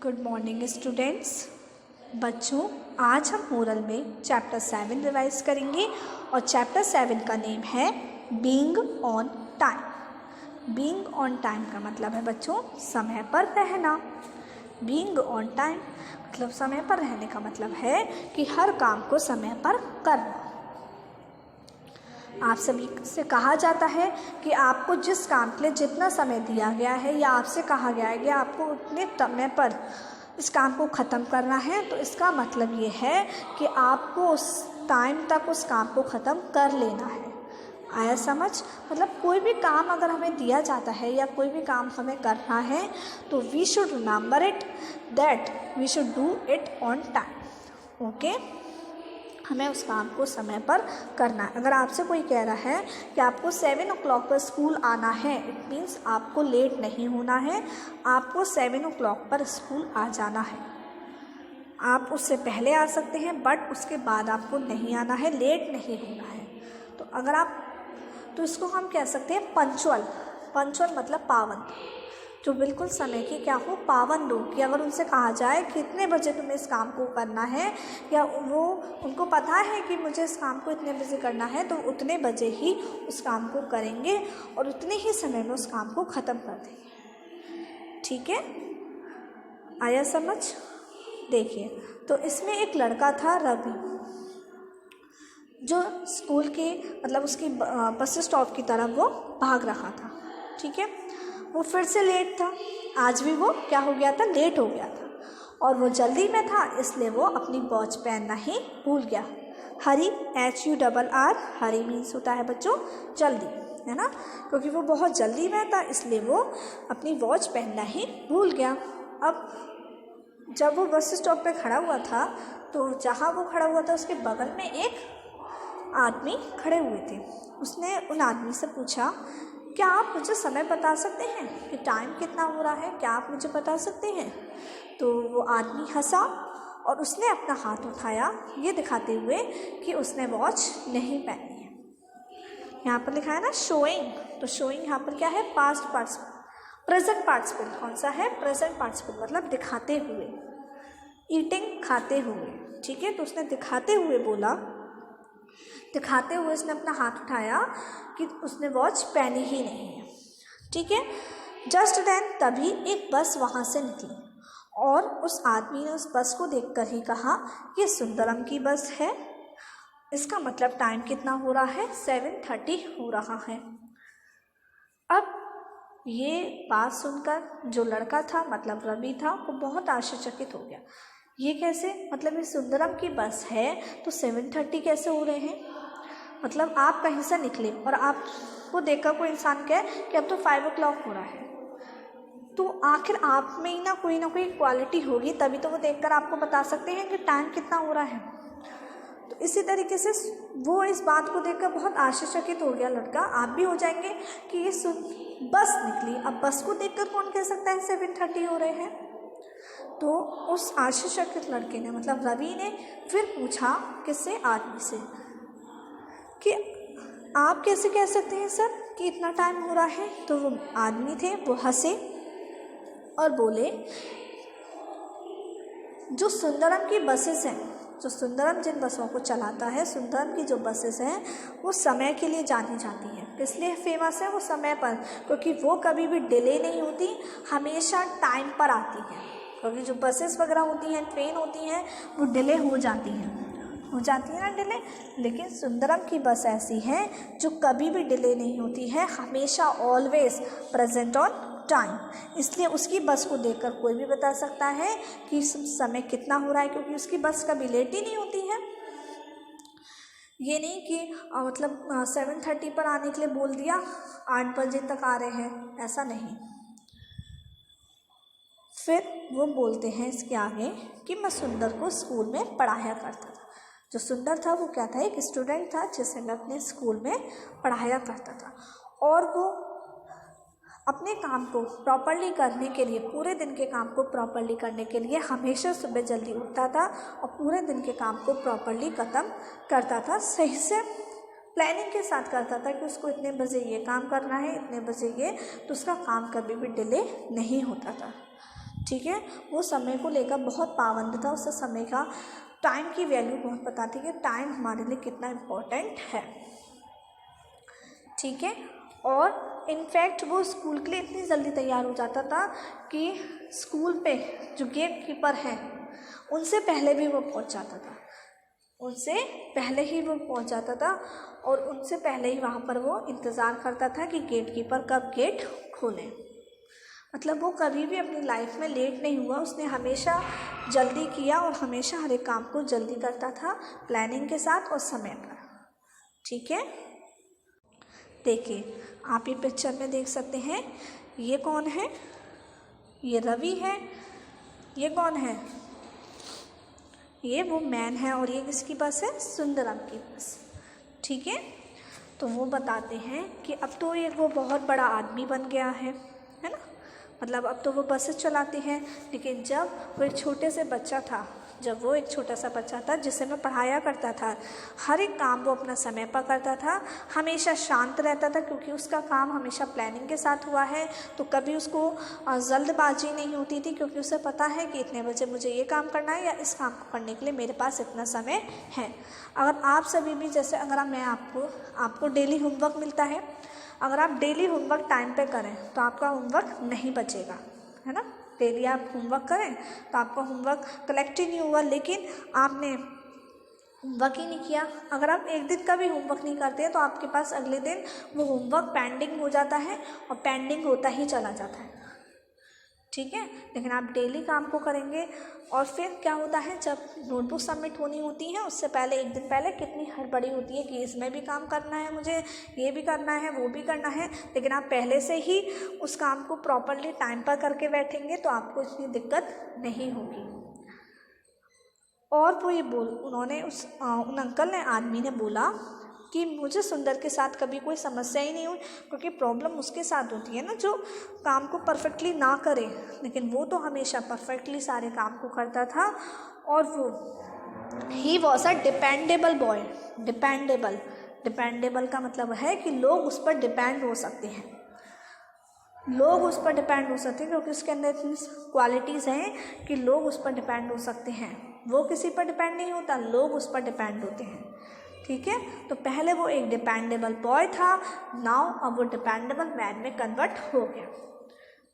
Good morning students. बच्चों, आज हम मोरल में चैप्टर 7 रिवाइज करेंगे और चैप्टर 7 का नेम है being on time. Being on time का मतलब है बच्चों समय पर रहना। बीइंग ऑन टाइम मतलब समय पर रहने का मतलब है कि हर काम को समय पर करना। आप सभी से कहा जाता है कि आपको जिस काम के लिए जितना समय दिया गया है या आपसे कहा गया है कि आपको उतने समय पर इस काम को ख़त्म करना है, तो इसका मतलब ये है कि आपको उस टाइम तक उस काम को ख़त्म कर लेना है। आया समझ? मतलब कोई भी काम अगर हमें दिया जाता है या कोई भी काम हमें करना है तो we should remember it that we should do it on time. Okay, हमें उस काम को समय पर करना है। अगर आपसे कोई कह रहा है कि आपको 7 o'clock पर स्कूल आना है, इट मीन्स आपको लेट नहीं होना है, आपको 7 o'clock पर स्कूल आ जाना है। आप उससे पहले आ सकते हैं बट उसके बाद आपको नहीं आना है, लेट नहीं होना है। तो अगर आप तो इसको हम कह सकते हैं पंक्चुअल। पंक्चुअल मतलब पावन, जो बिल्कुल समय की क्या हो, पावन लोग। कि अगर उनसे कहा जाए कि इतने बजे तुम्हें इस काम को करना है या वो उनको पता है कि मुझे इस काम को इतने बजे करना है, तो उतने बजे ही उस काम को करेंगे और उतने ही समय में उस काम को ख़त्म कर देंगे। ठीक है, आया समझ? देखिए, तो इसमें एक लड़का था रवि, जो स्कूल के मतलब उसकी बस स्टॉप की तरफ वो भाग रहा था। ठीक है, वो फिर से लेट था। आज भी वो क्या हो गया था, लेट हो गया था और वो जल्दी में था, इसलिए वो अपनी वॉच पहनना ही भूल गया। हरी, HURR, हरी मीन्स होता है बच्चों जल्दी, है ना। क्योंकि वो बहुत जल्दी में था इसलिए वो अपनी वॉच पहनना ही भूल गया। अब जब वो बस स्टॉप पे खड़ा हुआ था तो जहाँ वो खड़ा हुआ था उसके बगल में एक आदमी खड़े हुए थे। उसने उन आदमी से पूछा, क्या आप मुझे समय बता सकते हैं कि टाइम कितना हो रहा है? क्या आप मुझे बता सकते हैं? तो वो आदमी हंसा और उसने अपना हाथ उठाया, ये दिखाते हुए कि उसने वॉच नहीं पहनी है। यहाँ पर लिखा है ना शोइंग, तो शोइंग यहाँ पर क्या है, पास्ट पार्टिसिपल, प्रेजेंट पार्टिसिपल। कौन सा है? प्रेजेंट पार्टिसिपल, मतलब दिखाते हुए। ईटिंग, खाते हुए। ठीक है, तो उसने दिखाते हुए बोला, दिखाते हुए उसने अपना हाथ उठाया कि उसने वॉच पहनी ही नहीं है। ठीक है, जस्ट देन तभी एक बस वहाँ से निकली और उस आदमी ने उस बस को देखकर ही कहा, ये सुंदरम की बस है। इसका मतलब टाइम कितना हो रहा है, 7:30 हो रहा है। अब ये बात सुनकर जो लड़का था मतलब रवि था, वो बहुत आश्चर्यचकित हो गया। ये कैसे? मतलब ये सुंदरम की बस है तो 7:30 कैसे हो रहे हैं? मतलब आप कहीं से निकले और आपको देखकर कोई इंसान कहे कि अब तो 5 o'clock हो रहा है, तो आखिर आप में ही ना कोई क्वालिटी होगी, तभी तो वो देखकर आपको बता सकते हैं कि टाइम कितना हो रहा है। तो इसी तरीके से वो इस बात को देखकर बहुत आश्चर्यचकित हो गया लड़का। आप भी हो जाएंगे कि ये बस निकली, अब बस को देखकर कौन कह सकता है 7:30 हो रहे हैं? तो उस आश्चर्यचकित लड़के ने मतलब रवि ने फिर पूछा किससे? आदमी से, कि आप कैसे कह सकते हैं सर कि इतना टाइम हो रहा है? तो वो आदमी थे, वो हंसे और बोले, जो सुंदरम की बसेस हैं, जो सुंदरम जिन बसों को चलाता है, सुंदरम की जो बसेस हैं वो समय के लिए जानी जाती हैं। इसलिए फेमस है वो समय पर, क्योंकि वो कभी भी डिले नहीं होती, हमेशा टाइम पर आती हैं। क्योंकि जो बसेस वगैरह होती हैं, ट्रेन होती हैं, वो डिले हो जाती हैं ना डिले, लेकिन सुंदरम की बस ऐसी है जो कभी भी डिले नहीं होती है, हमेशा ऑलवेज प्रेजेंट ऑन टाइम। इसलिए उसकी बस को देखकर कोई भी बता सकता है कि समय कितना हो रहा है, क्योंकि उसकी बस कभी लेट ही नहीं होती है। ये नहीं कि मतलब 7:30 पर आने के लिए बोल दिया, 8 बजे तक आ रहे हैं, ऐसा नहीं। फिर वो बोलते हैं इसके आगे कि मैं सुंदर को स्कूल में पढ़ाया करता था। जो सुंदर था वो क्या था? एक स्टूडेंट था जिसे मैं अपने स्कूल में पढ़ाया करता था, और वो अपने काम को प्रॉपरली करने के लिए, पूरे दिन के काम को प्रॉपरली करने के लिए हमेशा सुबह जल्दी उठता था और पूरे दिन के काम को प्रॉपरली ख़त्म करता था। सही से प्लानिंग के साथ करता था कि उसको इतने बजे ये काम करना है, इतने बजे ये, तो उसका काम कभी भी डिले नहीं होता था। ठीक है। वो समय को लेकर बहुत पाबंद था, उसे समय का टाइम की वैल्यू बहुत पता थी कि टाइम हमारे लिए कितना इम्पोर्टेंट है, ठीक है। और इनफैक्ट वो स्कूल के लिए इतनी जल्दी तैयार हो जाता था कि स्कूल पे जो गेट कीपर हैं उनसे पहले भी वो पहुंच जाता था, उनसे पहले ही वो पहुंच जाता था और उनसे पहले ही वहाँ पर वो इंतज़ार करता था कि गेट कीपर कब गेट खोलें। मतलब वो कभी भी अपनी लाइफ में लेट नहीं हुआ, उसने हमेशा जल्दी किया और हमेशा हर एक काम को जल्दी करता था, प्लानिंग के साथ और समय पर, ठीक है। देखिए आप ये पिक्चर में देख सकते हैं, ये कौन है? ये रवि है। ये कौन है? ये वो मैन है। और ये किसकी बस है? सुंदरम की बस, ठीक है। तो वो बताते हैं कि अब तो ये वो बहुत बड़ा आदमी बन गया है ना, मतलब अब तो वो बसेस चलाते हैं। लेकिन जब वो एक छोटे से बच्चा था, जब वो एक छोटा सा बच्चा था जिसे मैं पढ़ाया करता था, हर एक काम वो अपना समय पर करता था, हमेशा शांत रहता था क्योंकि उसका काम हमेशा प्लानिंग के साथ हुआ है। तो कभी उसको जल्दबाजी नहीं होती थी क्योंकि उसे पता है कि इतने बजे मुझे ये काम करना है या इस काम को करने के लिए मेरे पास इतना समय है। अगर आप सभी भी जैसे अगर मैं आपको डेली होमवर्क मिलता है, अगर आप डेली होमवर्क टाइम पे करें तो आपका होमवर्क नहीं बचेगा, है ना। डेली आप होमवर्क करें तो आपका होमवर्क कलेक्ट ही नहीं होगा, लेकिन आपने होमवर्क ही नहीं किया। अगर आप एक दिन का भी होमवर्क नहीं करते हैं तो आपके पास अगले दिन वो होमवर्क पेंडिंग हो जाता है और पेंडिंग होता ही चला जाता है, ठीक है। लेकिन आप डेली काम को करेंगे और फिर क्या होता है, जब नोटबुक सबमिट होनी होती है उससे पहले एक दिन पहले कितनी हड़बड़ी होती है कि इसमें भी काम करना है, मुझे ये भी करना है, वो भी करना है। लेकिन आप पहले से ही उस काम को प्रॉपरली टाइम पर करके बैठेंगे तो आपको इतनी दिक्कत नहीं होगी। और वो ये उन अंकल ने आदमी ने बोला कि मुझे सुंदर के साथ कभी कोई समस्या ही नहीं हुई, क्योंकि प्रॉब्लम उसके साथ होती है ना जो काम को परफेक्टली ना करे, लेकिन वो तो हमेशा परफेक्टली सारे काम को करता था। और वो he was a dependable boy. Dependable का मतलब है कि लोग उस पर डिपेंड हो सकते हैं, लोग उस पर डिपेंड हो सकते हैं क्योंकि उसके अंदर इतनी क्वालिटीज़ हैं कि लोग उस पर डिपेंड हो सकते हैं। वो किसी पर डिपेंड नहीं होता, लोग उस पर डिपेंड होते हैं, ठीक है। तो पहले वो एक डिपेंडेबल बॉय था, नाउ अब वो डिपेंडेबल मैन में कन्वर्ट हो गया,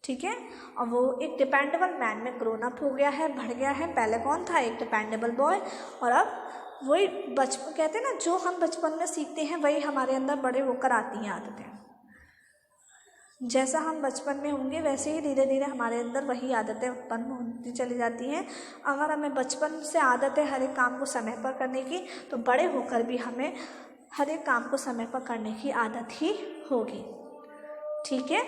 ठीक है। और वो एक डिपेंडेबल मैन में ग्रोन अप हो गया है, बढ़ गया है। पहले कौन था? एक डिपेंडेबल बॉय। और अब वही बचपन कहते हैं ना, जो हम बचपन में सीखते हैं वही हमारे अंदर बड़े होकर आती हैं आदतें। जैसा हम बचपन में होंगे वैसे ही धीरे धीरे हमारे अंदर वही आदतें उत्पन्न होती चली जाती हैं। अगर हमें बचपन से आदत है हर एक काम को समय पर करने की, तो बड़े होकर भी हमें हर एक काम को समय पर करने की आदत ही होगी, ठीक है।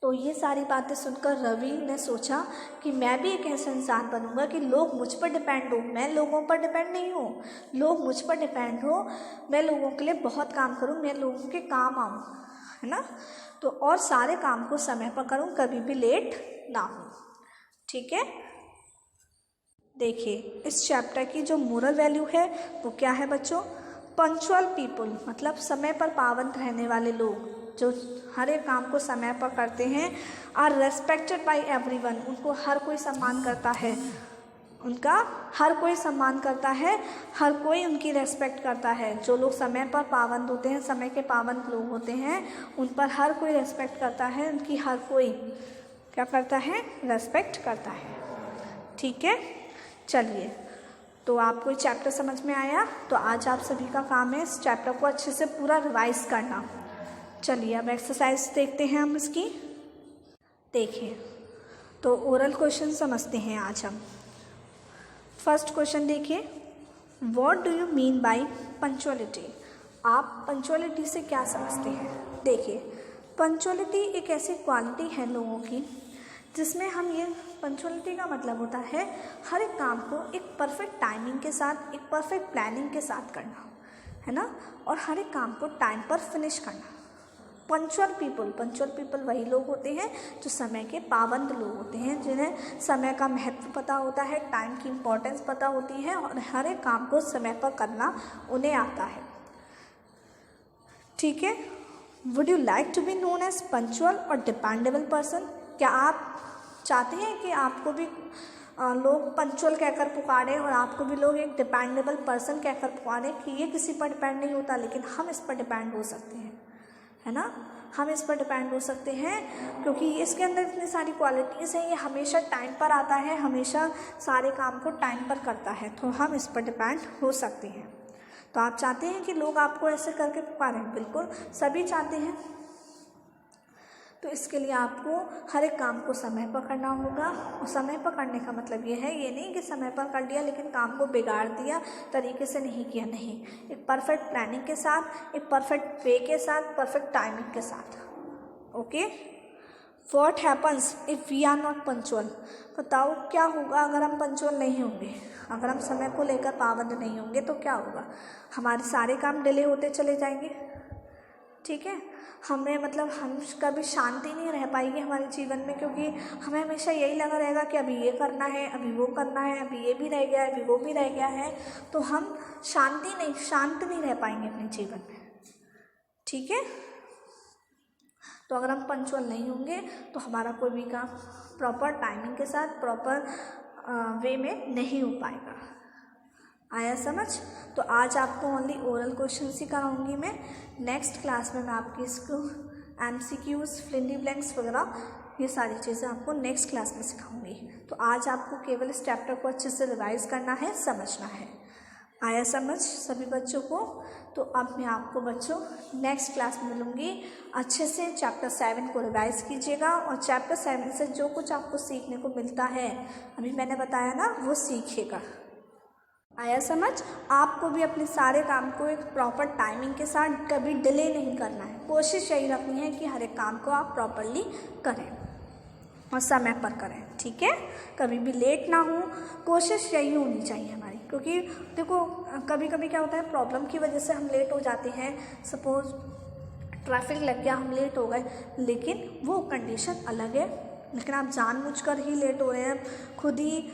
तो ये सारी बातें सुनकर रवि ने सोचा कि मैं भी एक ऐसा इंसान बनूंगा कि लोग मुझ पर डिपेंड हो, मैं लोगों पर डिपेंड नहीं हूँ, लोग मुझ पर डिपेंड हो, मैं लोगों के लिए बहुत काम करूँ, मैं लोगों के काम आऊँ, है ना। तो और सारे काम को समय पर करूँ, कभी भी लेट ना हो, ठीक है। देखिए इस चैप्टर की जो मोरल वैल्यू है वो क्या है बच्चों? पंक्चुअल पीपल मतलब समय पर पाबंद रहने वाले लोग जो हर एक काम को समय पर करते हैं, आर रेस्पेक्टेड बाय एवरीवन, उनको हर कोई सम्मान करता है, उनका हर कोई सम्मान करता है, हर कोई उनकी रेस्पेक्ट करता है। जो लोग समय पर पाबंद होते हैं, समय के पाबंद लोग होते हैं, उन पर हर कोई रेस्पेक्ट करता है, उनकी हर कोई क्या करता है? रेस्पेक्ट करता है, ठीक है। चलिए, तो आपको ये चैप्टर समझ में आया? तो आज आप सभी का काम है इस चैप्टर को अच्छे से पूरा रिवाइज करना। चलिए अब एक्सरसाइज देखते हैं हम इसकी। देखिए तो ओरल क्वेश्चन समझते हैं आज हम। फर्स्ट क्वेश्चन देखिए, what do you mean by punctuality? आप पंक्चुअलिटी से क्या समझते हैं? देखिए पंक्चुअलिटी एक ऐसी क्वालिटी है लोगों की जिसमें हम ये पंक्चुअलिटी का मतलब होता है हर एक काम को एक परफेक्ट टाइमिंग के साथ, एक परफेक्ट प्लानिंग के साथ करना, है ना, और हर एक काम को टाइम पर फिनिश करना। पंक्चुअल पीपल वही लोग होते हैं जो समय के पाबंद लोग होते हैं, जिन्हें समय का महत्व पता होता है, टाइम की इम्पोर्टेंस पता होती है और हर एक काम को समय पर करना उन्हें आता है, ठीक है। Would you like to be known as punctual और डिपेंडेबल पर्सन? क्या आप चाहते हैं कि आपको भी लोग पंक्चुअल कहकर पुकारें और आपको भी लोग एक डिपेंडेबल पर्सन कहकर पुकारें कि ये किसी पर डिपेंड नहीं होता, लेकिन हम इस पर डिपेंड हो सकते हैं, है ना। हम इस पर डिपेंड हो सकते हैं क्योंकि इसके अंदर इतनी सारी क्वालिटीज़ हैं। ये हमेशा टाइम पर आता है, हमेशा सारे काम को टाइम पर करता है, तो हम इस पर डिपेंड हो सकते हैं। तो आप चाहते हैं कि लोग आपको ऐसे करके पुकारें? बिल्कुल सभी चाहते हैं। तो इसके लिए आपको हर एक काम को समय पर करना होगा। और समय पर करने का मतलब ये है, ये नहीं कि समय पर कर लिया लेकिन काम को बिगाड़ दिया, तरीके से नहीं किया, नहीं। एक परफेक्ट प्लानिंग के साथ, एक परफेक्ट वे के साथ, परफेक्ट टाइमिंग के साथ। Okay, what happens if we are not punctual? बताओ क्या होगा अगर हम पंक्चुअल नहीं होंगे, अगर हम समय को लेकर पाबंद नहीं होंगे तो क्या होगा? हमारे सारे काम डिले होते चले जाएंगे, ठीक है। हमें मतलब हम कभी शांति नहीं रह पाएगी हमारे जीवन में, क्योंकि हमें हमेशा यही लगा रहेगा कि अभी ये करना है, अभी वो करना है, अभी ये भी रह गया है, अभी वो भी रह गया है। तो हम शांत नहीं रह पाएंगे अपने जीवन में, ठीक है। तो अगर हम पंक्चुअल नहीं होंगे तो हमारा कोई भी काम प्रॉपर टाइमिंग के साथ, प्रॉपर वे में नहीं हो पाएगा। आया समझ? तो आज आपको ओनली ओरल क्वेश्चन ही कराऊंगी मैं। नेक्स्ट क्लास में मैं आपकी इसको MCQs, fill in the blanks वगैरह ये सारी चीज़ें आपको नेक्स्ट क्लास में सिखाऊंगी। तो आज आपको केवल इस चैप्टर को अच्छे से रिवाइज करना है, समझना है। आया समझ सभी बच्चों को? तो अब मैं आपको बच्चों नेक्स्ट क्लास में मिलूँगी। अच्छे से चैप्टर 7 को रिवाइज कीजिएगा और चैप्टर 7 से जो कुछ आपको सीखने को मिलता है, अभी मैंने बताया ना, वो सीखिएगा। आया समझ? आपको भी अपने सारे काम को एक प्रॉपर टाइमिंग के साथ कभी डिले नहीं करना है। कोशिश यही रखनी है कि हर एक काम को आप प्रॉपरली करें और समय पर करें, ठीक है। कभी भी लेट ना हो, कोशिश यही होनी चाहिए हमारी। क्योंकि देखो कभी कभी क्या होता है, प्रॉब्लम की वजह से हम लेट हो जाते हैं। सपोज ट्रैफिक लग गया, हम लेट हो गए, लेकिन वो कंडीशन अलग है। लेकिन आप जानबूझकर ही लेट हो रहे हैं, खुद ही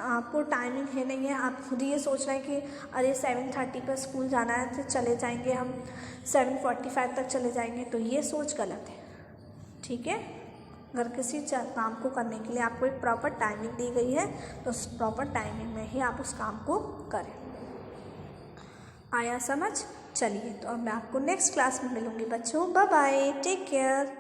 आपको टाइमिंग है नहीं है, आप खुद ही ये सोच रहे हैं कि अरे 7:30 पर स्कूल जाना है तो चले जाएंगे, हम 7:45 तक चले जाएंगे, तो ये सोच गलत है, ठीक है। अगर किसी काम को करने के लिए आपको एक प्रॉपर टाइमिंग दी गई है तो उस प्रॉपर टाइमिंग में ही आप उस काम को करें। आया समझ? चलिए, तो अब मैं आपको नेक्स्ट क्लास में मिलूँगी बच्चों। Bye bye, take care.